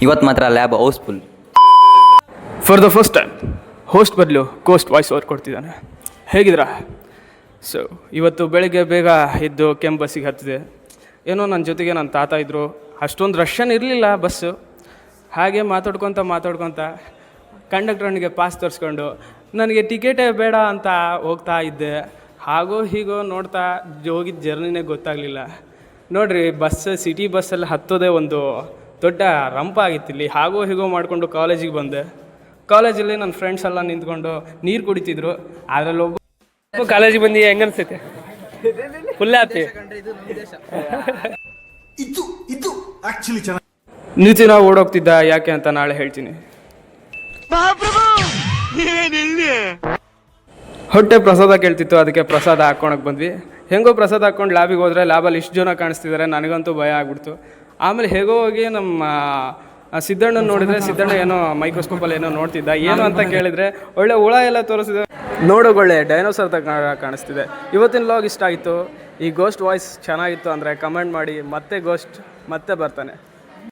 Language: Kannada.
ಇವತ್ತು ಮಾತ್ರ lab housefull. For the first time host ಬದಲು ಕೋಸ್ಟ್ ವಾಯ್ಸ್ ಓವರ್ ಕೊಡ್ತಿದ್ದಾನೆ. ಹೇಗಿದ್ದೀರಾ? ಸೊ ಇವತ್ತು ಬೆಳಗ್ಗೆ ಬೇಗ ಎದ್ದು ಕೆಂಪು ಬಸ್ಸಿಗೆ ಹತ್ತಿದೆ. ಏನೋ ನನ್ನ ಜೊತೆಗೆ ನನ್ನ ತಾತ ಇದ್ದರು. ಅಷ್ಟೊಂದು ರಶ್ಶನ್ ಇರಲಿಲ್ಲ ಬಸ್ಸು. ಹಾಗೆ ಮಾತಾಡ್ಕೊತ ಕಂಡಕ್ಟ್ರನಿಗೆ ಪಾಸ್ ತರಿಸ್ಕೊಂಡು ನನಗೆ ಟಿಕೆಟೇ ಬೇಡ ಅಂತ ಹೋಗ್ತಾ ಇದ್ದೆ. ಹಾಗೋ ಹೀಗೋ ನೋಡ್ತಾ ಹೋಗಿದ್ದ ಜರ್ನಿನೇ ಗೊತ್ತಾಗಲಿಲ್ಲ. ನೋಡಿರಿ, ಸಿಟಿ ಬಸ್ಸಲ್ಲಿ ಹತ್ತೋದೇ ಒಂದು ದೊಡ್ಡ ರಂಪ ಆಗಿತ್ತಿಲ್ಲಿ. ಹಾಗೋ ಹೀಗೋ ಮಾಡಿಕೊಂಡು ಕಾಲೇಜಿಗೆ ಬಂದೆ. ಕಾಲೇಜಲ್ಲಿ ನನ್ನ ಫ್ರೆಂಡ್ಸ್ ಎಲ್ಲ ನಿಂತ್ಕೊಂಡು ನೀರು ಕುಡಿತಿದ್ರು. ಅದರಲ್ಲಿ ಒಬ್ಬ ಕಾಲೇಜಿಗೆ ಬಂದು ಹೆಂಗೆ ಅನಿಸುತ್ತೆ? Full happy. ನಿತಿನ ಓಡೋಗ್ತಿದ್ದ. ಯಾಕೆ ಅಂತ ನಾಳೆ ಹೇಳ್ತೀನಿ. ಹೊಟ್ಟೆ ಪ್ರಸಾದ ಕೇಳ್ತಿತ್ತು, ಅದಕ್ಕೆ ಪ್ರಸಾದ ಹಾಕ್ಕೊಳಕ್ಕೆ ಬಂದ್ವಿ. ಹೆಂಗೋ ಪ್ರಸಾದ ಹಾಕ್ಕೊಂಡು ಲ್ಯಾಬಿಗೆ ಹೋದರೆ ಲ್ಯಾಬಲ್ಲಿ ಇಷ್ಟು ಜನ ಕಾಣಿಸ್ತಿದ್ದಾರೆ. ನನಗಂತೂ ಭಯ ಆಗ್ಬಿಡ್ತು. ಆಮೇಲೆ ಹೇಗೋ ಹೋಗಿ ನಮ್ಮ ಸಿದ್ದಣ್ಣನ ನೋಡಿದರೆ ಸಿದ್ದಣ್ಣ ಏನೋ ಮೈಕ್ರೋಸ್ಕೋಪಲ್ಲಿ ಏನೋ ನೋಡ್ತಿದ್ದ. ಏನು ಅಂತ ಕೇಳಿದರೆ ಒಳ್ಳೆ ಹುಳ ಎಲ್ಲ ತೋರಿಸಿದೆ. ನೋಡೋಗೊಳ್ಳೆ ಡೈನೋಸರ್ ಕಾಣಿಸ್ತಿದೆ. ಇವತ್ತಿನ ಲಾಗ್ ಇಷ್ಟ ಆಯಿತು. ಈ ಗೋಸ್ಟ್ ವಾಯ್ಸ್ ಚೆನ್ನಾಗಿತ್ತು ಅಂದರೆ ಕಮೆಂಟ್ ಮಾಡಿ. ಮತ್ತೆ ಬರ್ತಾನೆ.